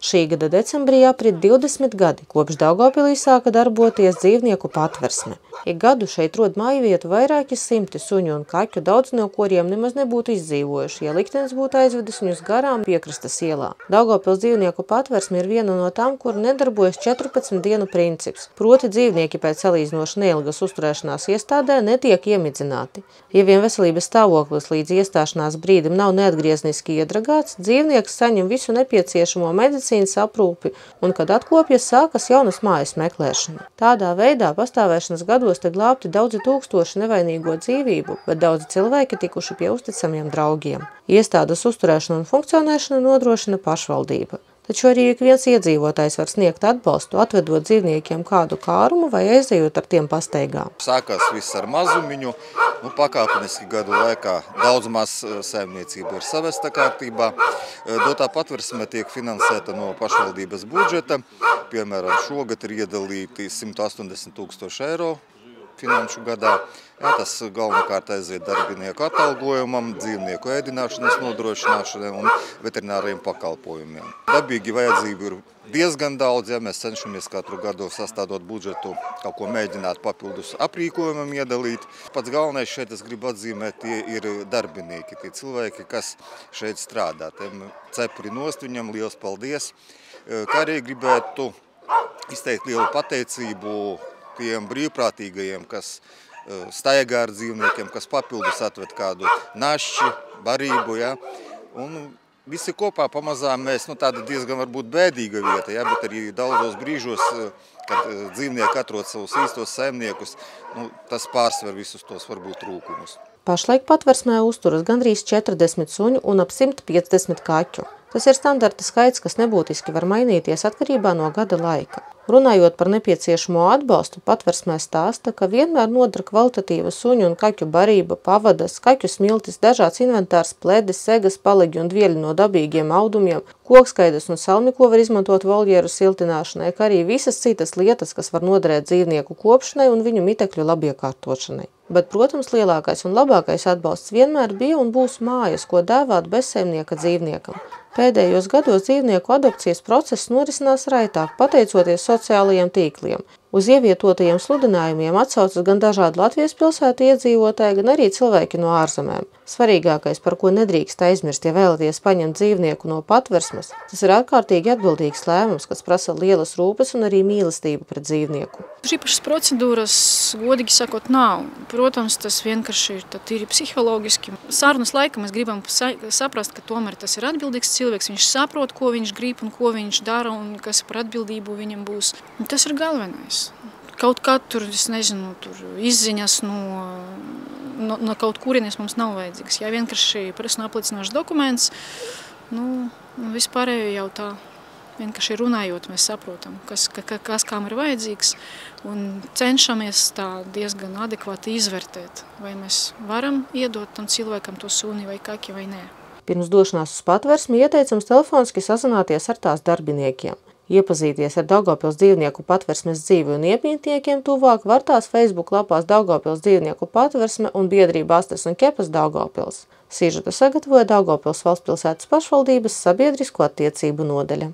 Šī gada decembrī aprit 20 gadi, kopš Daugavpilī sāka darboties dzīvnieku patversme. Ik gadu šeit rod mājvietu vairāki simti suņu un kaķu, daudz no kuriem nemaz nebūtu izdzīvojuši, ja liktenis būtu aizvedis viņus garām piekrastes ielā. Daugavpils dzīvnieku patversme ir viena no tām, kur nedarbojas 14 dienu princips, proti dzīvnieki pēc salīdzinoši neilgas uzturēšanās iestādē netiek iemidzināti. Ja vien veselības stāvoklis līdz iestāšanās brīdim nav neatgriezniski iedragāts, dzīvnieks saņem visu nepieciešamo medicīnas aprūpi un, kad atkopjas, sākas jaunas mājas meklēšana. Tādā veidā pastāvēšanas gados te glābti daudzi tūkstoši nevainīgo dzīvību, bet daudzi cilvēki tikuši pie uzticamiem draugiem. Iestādes uzturēšanu un funkcionēšanu nodrošina pašvaldība. Taču arī ik viens iedzīvotājs var sniegt atbalstu, atvedot dzīvniekiem kādu kārumu vai aizejot ar tiem pastaigā. Sākās viss ar mazumiņu, pakāpeniski gadu laikā daudz maz saimniecība ir savesta kārtībā. Dotā patversme tiek finansēta no pašvaldības budžeta. Piemēram, šogad ir iedalīti 180 000 eiro finanšu gadā. Tas galvenokārt aiziet darbinieku atalgojumam, dzīvnieku ēdināšanas nodrošināšanai un veterināriem pakalpojumiem. Dabīgi vajadzību ir diezgan daudz, ja mēs cenšamies katru gadu sastādot budžetu, kaut ko mēģināt papildus aprīkojumam iedalīt. Pats galvenais šeit, es gribu atzīmēt, tie ir darbinieki, tie cilvēki, kas šeit strādā. Tiem cepuri nost, viņam liels paldies. Kā arī gribētu izteikt lielu pateicību tiem brīvprātīgajiem, kas staigā ar dzīvniekiem, kas papildus atved kādu našķi, barību. Ja? Un visi kopā pamazām mēs, tāda diezgan varbūt bēdīga vieta, ja? Bet arī daudzos brīžos, kad dzīvnieki atrod savus īstos saimniekus, tas pārsver visus tos varbūt trūkumus. Pašlaik patversmē uzturas gandrīz 40 suņu un ap 150 kaķu. Tas ir standarta skaits, kas nebūtiski var mainīties atkarībā no gada laika. Runājot par nepieciešamo atbalstu, patversmē stāsta, ka vienmēr nodara kvalitatīva suņu un kaķu barība, pavadas, kaķu smiltis, dažāds inventārs, pledes, segas, paligi un dvieļi no dabīgiem audumiem, kokskaidas un salmi, ko var izmantot voljieru siltināšanai, kā arī visas citas lietas, kas var noderēt dzīvnieku kopšanai un viņu mitekļu labiekārtošanai. Bet, protams, lielākais un labākais atbalsts vienmēr bija un būs mājas, ko dēvāt bezsaimnieka dzīvniekam. Pēdējos gados dzīvnieku adopcijas process norisinās raitāk, pateicoties sociālajiem tīkliem. Uz ievietotajiem sludinājumiem atsaucas gan dažādi Latvijas pilsētu iedzīvotāji, gan arī cilvēki no ārzemēm. Svarīgākais, par ko nedrīkst aizmirst, ja vēlaties paņemt dzīvnieku no patversmes, tas ir ārkārtīgi atbildīgs lēmums, kas prasa lielas rūpes un arī mīlestību pret dzīvnieku. Īpašas procedūras, godīgi sakot, nav. Protams, tas vienkārši ir tīri psihologiski. Sarunas laikā mēs gribam saprast, ka tomēr tas ir atbildīgs cilvēks, viņš saprot, ko viņš grib un ko viņš dara un kas par atbildību viņam būs. Un tas ir galvenais. Kaut kā tur, es nezinu, izziņas no kaut kurienes mums nav vajadzīgs. Ja vienkārši personu apliecinošs dokuments, vispārējo jau tā vienkārši runājot, mēs saprotam, kas kām ir vajadzīgs un cenšamies tā diezgan adekvāti izvērtēt, vai mēs varam iedot tam cilvēkam to suni vai kaki vai nē. Pirms došanās uz patversmi ieteicams telefoniski sazināties ar tās darbiniekiem. Iepazīties ar Daugavpils dzīvnieku patversmes dzīvi un iemītniekiem tuvāk var tās Facebook lapās Daugavpils dzīvnieku patversme un biedrība Astes un Kepas Daugavpils. Sižetu sagatavoja Daugavpils valstspilsētas pašvaldības sabiedrisko attiecību nodaļa.